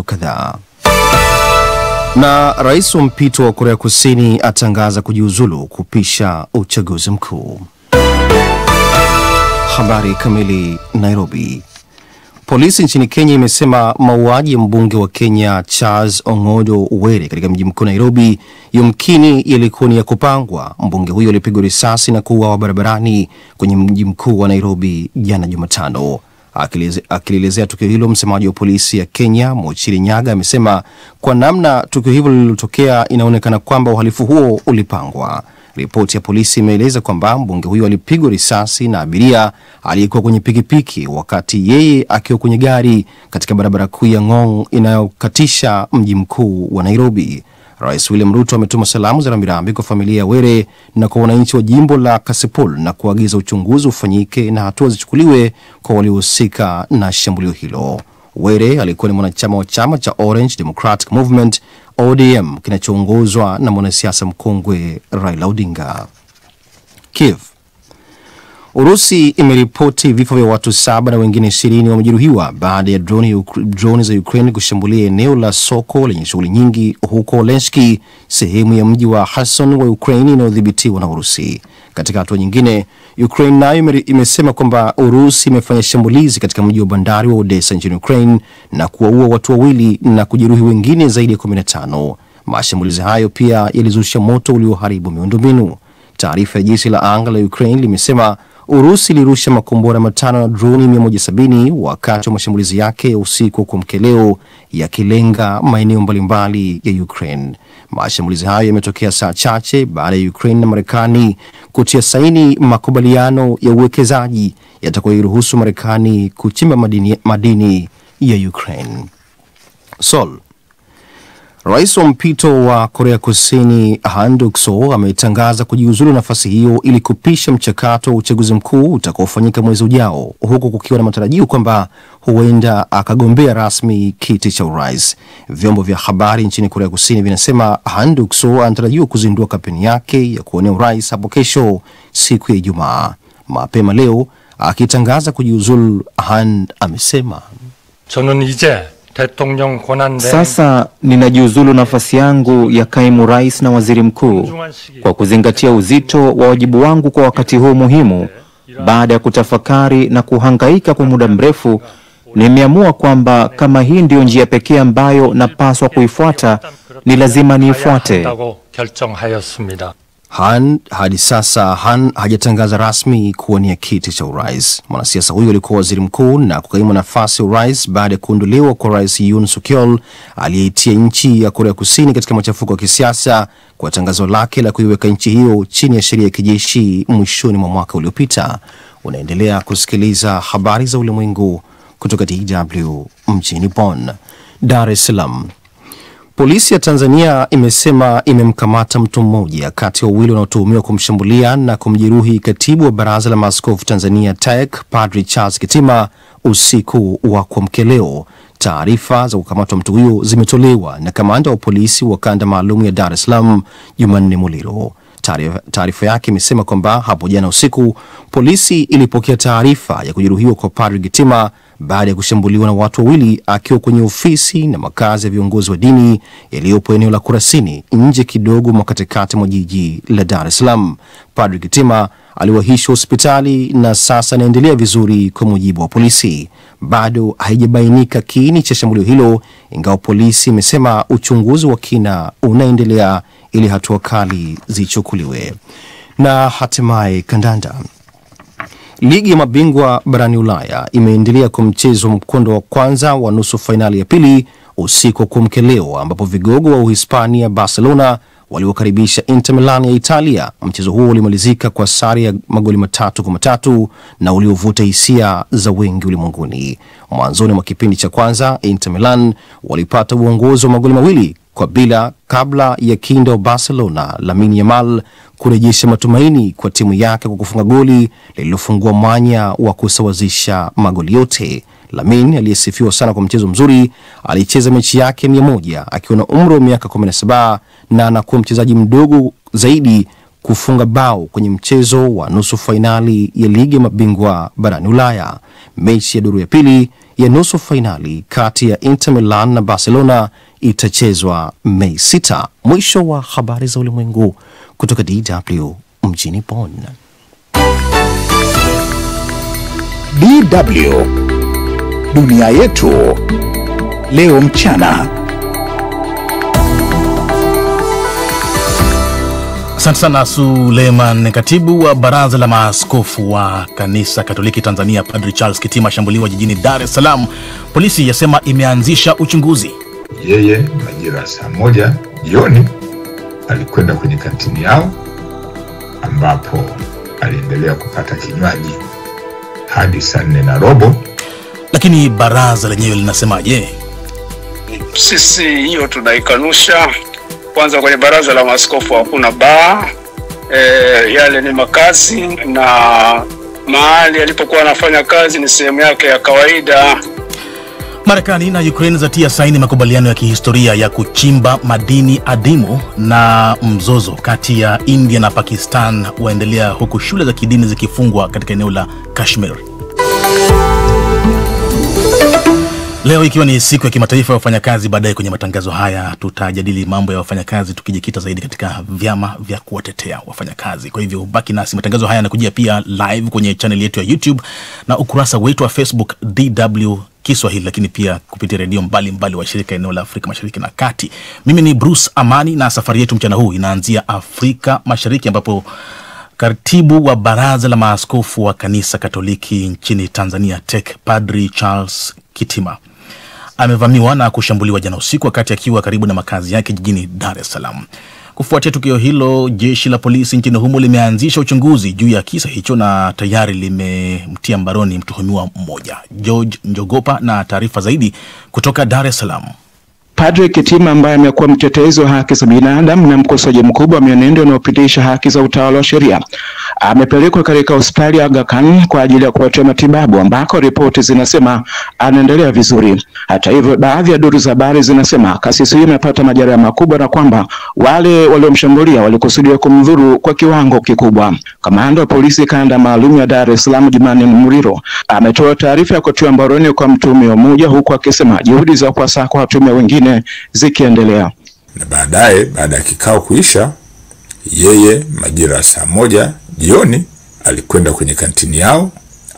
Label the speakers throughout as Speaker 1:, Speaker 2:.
Speaker 1: watu kadhaa. Na rais wa mpito wa Korea Kusini atangaza kujiuzulu kupisha uchaguzi mkuu. Habari kamili. Nairobi. Polisi nchini Kenya imesema mauaji ya mbunge wa Kenya Charles Ong'ondo Were katika mji mkuu Nairobi yumkini yalikuwa ni ya kupangwa. Mbunge huyo alipigwa risasi na kuuawa barabarani kwenye mji mkuu wa Nairobi jana Jumatano. Akielezea tukio hilo, msemaji wa polisi ya Kenya Mochiri Nyaga amesema kwa namna tukio hilo lililotokea inaonekana kwamba uhalifu huo ulipangwa. Ripoti ya polisi imeeleza kwamba mbunge huyo alipigwa risasi na abiria aliyekuwa kwenye pikipiki wakati yeye akiwa kwenye gari katika barabara kuu ya Ngong inayokatisha mji mkuu wa Nairobi. Rais William Ruto ametuma salamu za rambirambi kwa familia ya Were na kwa wananchi wa jimbo la Kasipul na kuagiza uchunguzi ufanyike na hatua zichukuliwe kwa waliohusika na shambulio hilo. Were alikuwa ni mwanachama wa chama cha Orange Democratic Movement ODM kinachoongozwa na mwanasiasa mkongwe Raila Odinga. Kiev. Urusi imeripoti vifo vya watu 7 na wengine 20 wamejeruhiwa baada ya drone za Ukraine kushambulia eneo la soko lenye shughuli nyingi huko Olenski, sehemu ya mji wa Kherson wa Ukraine inayodhibitiwa na Urusi. Katika hatua nyingine, Ukraine nayo imesema kwamba Urusi imefanya shambulizi katika mji wa bandari wa Odessa nchini Ukraine na kuwaua watu 2 na kujeruhi wengine zaidi ya 15. Mashambulizi hayo pia yalizusha moto ulioharibu miundombinu. Taarifa ya jeshi la anga la Ukraine limesema Urusi ilirusha makombora 5 na droni 170 wakati wa mashambulizi yake ya usiku kwa mkeleo yakilenga maeneo mbalimbali ya Ukraine. Mashambulizi hayo yametokea saa chache baada ya Ukraine na Marekani kutia saini makubaliano ya uwekezaji yatakayoruhusu Marekani kuchimba madini ya Ukraine. Seoul. Rais wa mpito wa Korea Kusini Han Duck-soo ametangaza kujiuzulu nafasi hiyo ili kupisha mchakato wa uchaguzi mkuu utakaofanyika mwezi ujao, huku kukiwa na matarajio kwamba huenda akagombea rasmi kiti cha urais. Vyombo vya habari nchini Korea Kusini vinasema Han Duck-soo anatarajiwa kuzindua kampeni yake ya kuwania urais hapo kesho, siku ya Ijumaa. Mapema leo akitangaza kujiuzulu, Han amesema,
Speaker 2: sasa ninajiuzulu nafasi yangu ya kaimu rais na waziri mkuu kwa kuzingatia uzito wa wajibu wangu kwa wakati huu muhimu. Baada ya kutafakari na kuhangaika kwa muda mrefu, nimeamua kwamba kama hii ndio njia pekee ambayo napaswa kuifuata, ni lazima niifuate.
Speaker 1: Hadi sasa Han hajatangaza rasmi kuwania kiti cha urais. Mwanasiasa huyo alikuwa waziri mkuu na kukaimu nafasi ya urais baada ya kuondolewa kwa Rais Yoon Suk Yeol aliyeitia nchi ya Korea Kusini katika machafuko ya kisiasa kwa tangazo lake la kuiweka nchi hiyo chini ya sheria ya kijeshi mwishoni mwa mwaka uliopita. Unaendelea kusikiliza habari za ulimwengu kutoka DW mjini Bonn. Dar es Salaam. Polisi ya Tanzania imesema imemkamata mtu mmoja kati ya wawili wanaotuhumiwa kumshambulia na kumjeruhi katibu wa Baraza la Maaskofu Tanzania TAEC Padri Charles Kitima usiku wa kuamkia leo. Taarifa za kukamatwa mtu huyo zimetolewa na kamanda wa polisi wa kanda maalum ya Dar es Salaam Jumanne Muliro. Taarifa yake imesema kwamba hapo jana usiku polisi ilipokea taarifa ya kujeruhiwa kwa Padri Kitima baada ya kushambuliwa na watu 2 akiwa kwenye ofisi na makazi ya viongozi wa dini yaliyopo eneo la Kurasini nje kidogo mwa katikati mwa jiji la Dar es Salaam. Padri Kitima aliwahishwa hospitali na sasa anaendelea vizuri kwa mujibu wa polisi. Bado haijabainika kiini cha shambulio hilo, ingawa polisi imesema uchunguzi wa kina unaendelea ili hatua kali zichukuliwe. Na hatimaye kandanda. Ligi ya mabingwa barani Ulaya imeendelea kwa mchezo mkondo wa kwanza wa nusu fainali ya pili usiku wa kuamkia leo, ambapo vigogo wa Uhispania Barcelona waliwakaribisha Inter Milan ya Italia. Mchezo huo ulimalizika kwa sare ya magoli 3-3 na uliovuta hisia za wengi ulimwenguni. Mwanzoni mwa kipindi cha kwanza, Inter Milan walipata uongozi wa magoli 2-0 kabla ya kinda wa Barcelona Lamine Yamal kurejesha matumaini kwa timu yake kwa kufunga goli lililofungua mwanya wa kusawazisha magoli yote. Lamine aliyesifiwa sana kwa mchezo mzuri alicheza mechi yake 100 akiwa na umri wa miaka 17 na anakuwa mchezaji mdogo zaidi kufunga bao kwenye mchezo wa nusu fainali ya ligi ya mabingwa barani Ulaya. Mechi ya duru ya pili ya nusu fainali kati ya Inter Milan na Barcelona itachezwa Mei 6. Mwisho wa habari za ulimwengu kutoka DW mjini Bonn.
Speaker 3: DW Dunia Yetu leo mchana.
Speaker 4: Asante sana Suleiman. Katibu wa Baraza la Maaskofu wa Kanisa Katoliki Tanzania Padri Charles Kitima ashambuliwa jijini Dar es Salaam. Polisi yasema imeanzisha uchunguzi.
Speaker 5: Yeye majira saa 1 jioni alikwenda kwenye kantini yao ambapo aliendelea kupata kinywaji hadi saa 4:15.
Speaker 4: Lakini baraza lenyewe linasemaje?
Speaker 6: Sisi hiyo tunaikanusha. Kwanza kwenye Baraza la Maaskofu hakuna baa. Yale ni makazi na mahali alipokuwa anafanya kazi ni sehemu yake ya kawaida.
Speaker 4: Marekani na Ukraine zatia saini makubaliano ya kihistoria ya kuchimba madini adimu, na mzozo kati ya India na Pakistan waendelea huku shule za kidini zikifungwa katika eneo la Kashmir. Leo ikiwa ni siku ya kimataifa ya wafanyakazi, baadaye kwenye matangazo haya tutajadili mambo ya wafanyakazi tukijikita zaidi katika vyama vya kuwatetea wafanyakazi. Kwa hivyo baki nasi, matangazo haya yanakujia pia live kwenye channel yetu ya YouTube na ukurasa wetu wa Facebook DW Kiswahili, lakini pia kupitia redio mbalimbali wa shirika eneo la Afrika Mashariki na Kati. Mimi ni Bruce Amani na safari yetu mchana huu inaanzia Afrika Mashariki ambapo katibu wa Baraza la Maaskofu wa Kanisa Katoliki nchini Tanzania TEC Padri Charles Kitima amevamiwa na kushambuliwa jana usiku wakati akiwa karibu na makazi yake jijini Dar es Salaam. Kufuatia tukio hilo, jeshi la polisi nchini humo limeanzisha uchunguzi juu ya kisa hicho na tayari limemtia mbaroni mtuhumiwa mmoja. George Njogopa na taarifa zaidi kutoka Dar es Salaam.
Speaker 7: Padri Kitima ambaye amekuwa mtetezi wa haki za binadamu na mkosoaji mkubwa wa mienendo unaopitisha haki za utawala wa sheria amepelekwa katika hospitali ya Aga Khan kwa ajili ya kupatiwa matibabu ambako ripoti zinasema anaendelea vizuri. Hata hivyo, baadhi ya duru za habari zinasema kasisi huyo amepata majeraha makubwa na kwamba wale waliomshambulia walikusudia kumdhuru kwa kiwango kikubwa. Kamanda wa polisi kanda maalum ya Dar es Salaam Jumanne Muriro ametoa taarifa ya kutiwa mbaroni kwa mtuhumiwa mmoja, huku akisema juhudi za kuwasaka watuhumiwa wengine zikiendelea.
Speaker 5: Na baada ya kikao kuisha, yeye majira saa 1 jioni alikwenda kwenye kantini yao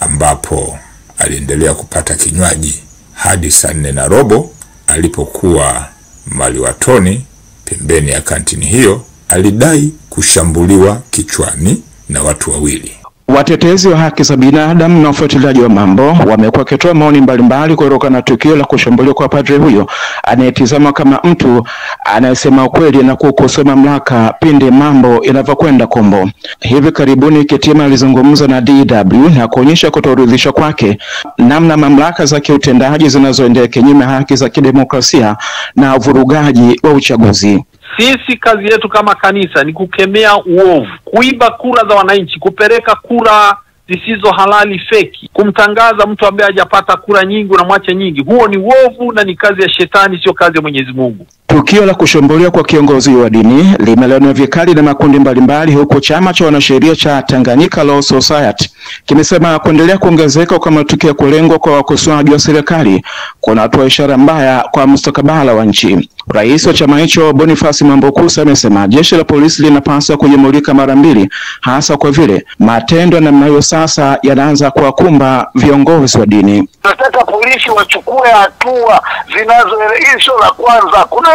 Speaker 5: ambapo aliendelea kupata kinywaji hadi saa 4:15. Alipokuwa maliwatoni pembeni ya kantini hiyo, alidai kushambuliwa kichwani na watu wawili.
Speaker 7: Watetezi wa haki za binadamu na wafuatiliaji wa mambo wamekuwa wakitoa maoni mbalimbali kutokana na tukio la kushambuliwa kwa padri huyo anayetizama kama mtu anayesema ukweli na kukosoa mamlaka pindi mambo yanavyokwenda kombo. Hivi karibuni Kitima alizungumza na DW na kuonyesha kutoridhishwa kwake namna mamlaka za kiutendaji zinazoendea kinyume haki za kidemokrasia na uvurugaji wa uchaguzi.
Speaker 8: Sisi kazi yetu kama kanisa ni kukemea uovu, kuiba kura za wananchi, kupeleka kura zisizo halali feki, kumtangaza mtu ambaye hajapata kura nyingi na mwache nyingi. Huo ni uovu na ni kazi ya shetani, sio kazi ya Mwenyezi Mungu.
Speaker 7: Tukio la kushambuliwa kwa kiongozi wa dini limelaaniwa vikali na makundi mbalimbali, huko chama cha wanasheria cha Tanganyika Law Society kimesema kuendelea kuongezeka kwa matukio ya kulengwa kwa wakosoaji wa serikali kunatoa ishara mbaya kwa mustakabali wa nchi. Rais wa chama hicho Boniface Mambokusa amesema jeshi la polisi linapaswa kujimulika mara mbili, hasa kwa vile matendo ya namna hiyo sasa yanaanza kuwakumba viongozi wa dini.
Speaker 9: Nataka polisi wachukue hatua zinazoelekea. La kwanza, kuna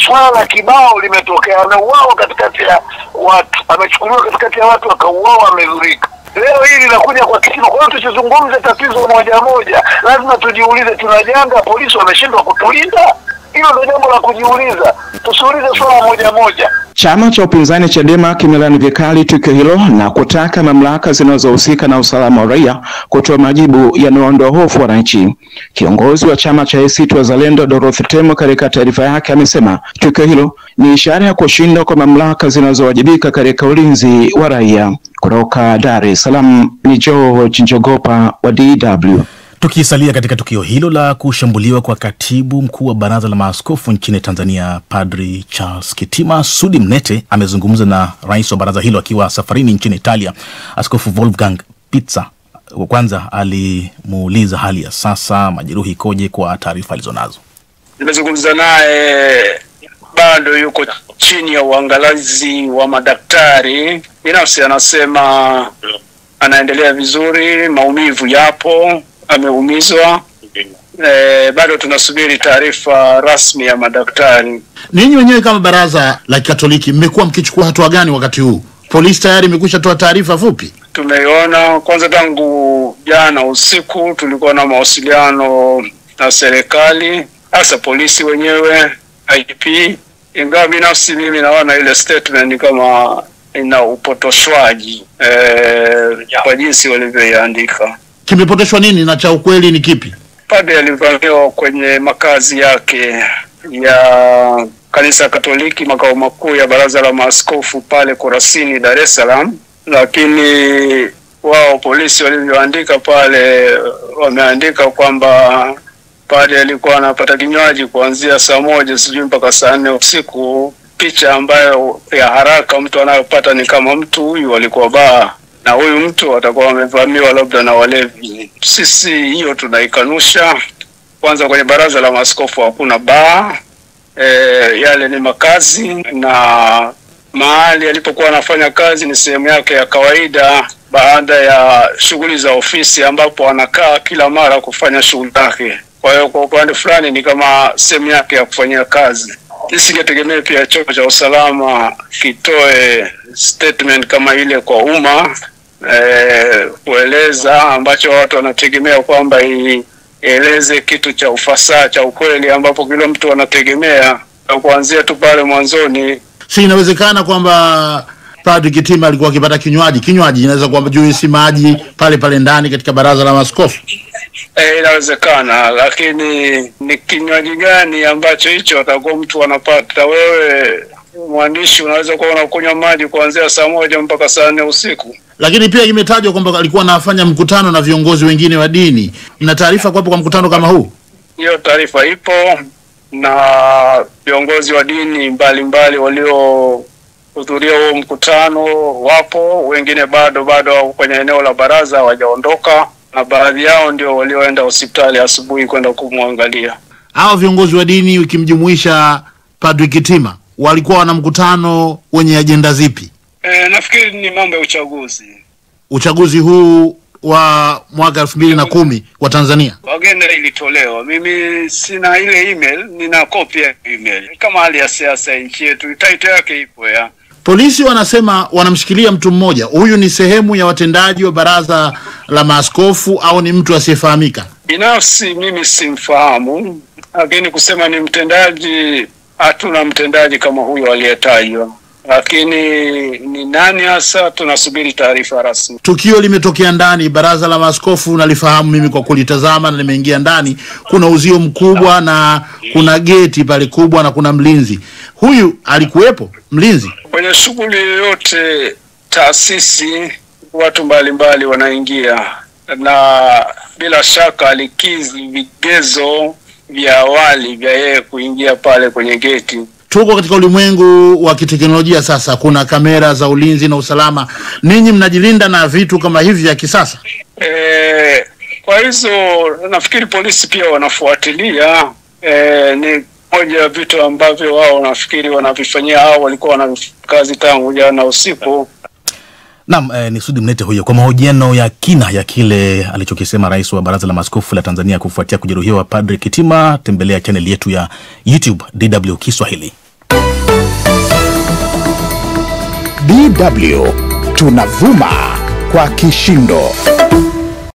Speaker 9: swala la kibao limetokea, ameuawa katikati ya watu, amechukuliwa katikati ya watu akauawa, amedhurika. Leo hili linakuja kwa kisima. Kwa hiyo tusizungumze tatizo moja moja, lazima tujiulize, tuna janga, polisi wameshindwa kutulinda? Hilo ndio jambo la kujiuliza, tusiulize swala moja moja.
Speaker 7: Chama cha upinzani Chadema kimelani vikali tukio hilo na kutaka mamlaka zinazohusika na usalama wa raia kutoa majibu yanayoondoa hofu wananchi. Kiongozi wa chama cha ACT Wazalendo Dorothy Temo katika taarifa yake amesema tukio hilo ni ishara ya kushindwa kwa mamlaka zinazowajibika katika ulinzi wa raia. Kutoka Dar es Salaam ni George Njogopa wa DW.
Speaker 4: Tukisalia katika tukio hilo la kushambuliwa kwa katibu mkuu wa baraza la maaskofu nchini Tanzania, Padri Charles Kitima, Sudi Mnete amezungumza na rais wa baraza hilo akiwa safarini nchini Italia, Askofu Wolfgang Pizza. Kwanza alimuuliza hali ya sasa, majeruhi ikoje kwa taarifa alizonazo.
Speaker 6: Nimezungumza naye, bado yuko chini ya uangalizi wa madaktari. Binafsi anasema anaendelea vizuri, maumivu yapo, ameumizwa. Bado tunasubiri taarifa rasmi ya madaktari.
Speaker 10: Ninyi wenyewe kama baraza la Katoliki mmekuwa mkichukua hatua gani wakati huu? Polisi tayari imekwisha toa taarifa fupi?
Speaker 6: Tumeiona kwanza, tangu jana usiku tulikuwa na mawasiliano na serikali, hasa polisi wenyewe, IGP. Ingawa binafsi mimi naona ile statement kama ina upotoshwaji kwa jinsi walivyoiandika.
Speaker 10: Kimepotoshwa nini na cha ukweli ni kipi?
Speaker 6: Padri alivamiwa kwenye makazi yake ya Kanisa Katoliki, makao makuu ya baraza la maaskofu pale Kurasini, Dar es Salaam. Lakini wao polisi walivyoandika pale, wameandika kwamba padri alikuwa anapata kinywaji kuanzia 1:00 sijui mpaka 4:00 usiku. Picha ambayo ya haraka mtu anayopata ni kama mtu huyu alikuwa baa na huyu mtu atakuwa amevamiwa labda na walevi. Sisi hiyo tunaikanusha. Kwanza kwenye baraza la maaskofu hakuna baa. Yale ni makazi, na mahali alipokuwa anafanya kazi ni sehemu yake ya kawaida baada ya shughuli za ofisi, ambapo anakaa kila mara kufanya shughuli zake. Kwa hiyo kwa upande fulani ni kama sehemu yake ya kufanyia kazi. Isingetegemea pia chombo cha usalama kitoe statement kama ile kwa umma, kueleza ambacho watu wanategemea kwamba ieleze kitu cha ufasaha cha ukweli, ambapo kila mtu anategemea kuanzia tu pale mwanzoni.
Speaker 10: Si inawezekana kwamba Padri Kitima alikuwa akipata kinywaji inaweza kuwa juisi, maji pale ndani katika baraza la maaskofu?
Speaker 6: Inawezekana, lakini ni kinywaji gani ambacho hicho atakuwa mtu anapata? Wewe mwandishi unaweza kuwa unakunywa maji kuanzia 1:00 mpaka 4:00 usiku.
Speaker 10: Lakini pia imetajwa kwamba alikuwa anafanya mkutano na viongozi wengine wa dini. Mna taarifa kwa mkutano kama huu?
Speaker 6: Hiyo taarifa ipo, na viongozi wa dini mbalimbali waliohudhuria huo mkutano wapo, wengine bado kwenye eneo la baraza hawajaondoka, na baadhi yao ndio walioenda hospitali asubuhi kwenda kumwangalia.
Speaker 10: Hao viongozi wa dini ukimjumuisha Padri Kitima walikuwa wana mkutano wenye ajenda zipi?
Speaker 6: Nafikiri ni mambo ya uchaguzi.
Speaker 10: Uchaguzi huu wa mwaka 2010 wa Tanzania.
Speaker 6: Agenda ilitolewa. Mimi sina ile email, nina copy ya email. Kama hali ya siasa nchi yetu, title yake ipo ya.
Speaker 10: Polisi wanasema wanamshikilia mtu mmoja. Huyu ni sehemu ya watendaji wa baraza la maaskofu au ni mtu asiyefahamika?
Speaker 6: Binafsi mimi simfahamu, lakini kusema ni mtendaji, hatuna mtendaji kama huyo aliyetajwa. Lakini ni nani hasa, tunasubiri taarifa rasmi.
Speaker 10: Tukio limetokea ndani baraza la maaskofu, nalifahamu mimi kwa kulitazama na nimeingia ndani. Kuna uzio mkubwa na kuna geti pale kubwa na kuna mlinzi. Huyu alikuwepo mlinzi?
Speaker 6: Kwenye shughuli yoyote taasisi, watu mbalimbali wanaingia, na bila shaka alikizi vigezo vya awali vya yeye kuingia pale kwenye geti.
Speaker 10: Tuko katika ulimwengu wa kiteknolojia sasa, kuna kamera za ulinzi na usalama. Ninyi mnajilinda na vitu kama hivi vya kisasa?
Speaker 6: Kwa hizo nafikiri polisi pia wanafuatilia. Ni moja ya vitu ambavyo wao nafikiri wanavifanyia, hao walikuwa wanafanya kazi tangu jana usiku.
Speaker 4: Naam, ni Sudi Mnete huyo kwa mahojiano ya kina ya kile alichokisema rais wa baraza la maaskofu la Tanzania kufuatia kujeruhiwa Padri Kitima. Tembelea channel yetu ya YouTube DW Kiswahili.
Speaker 3: DW tunavuma kwa kishindo.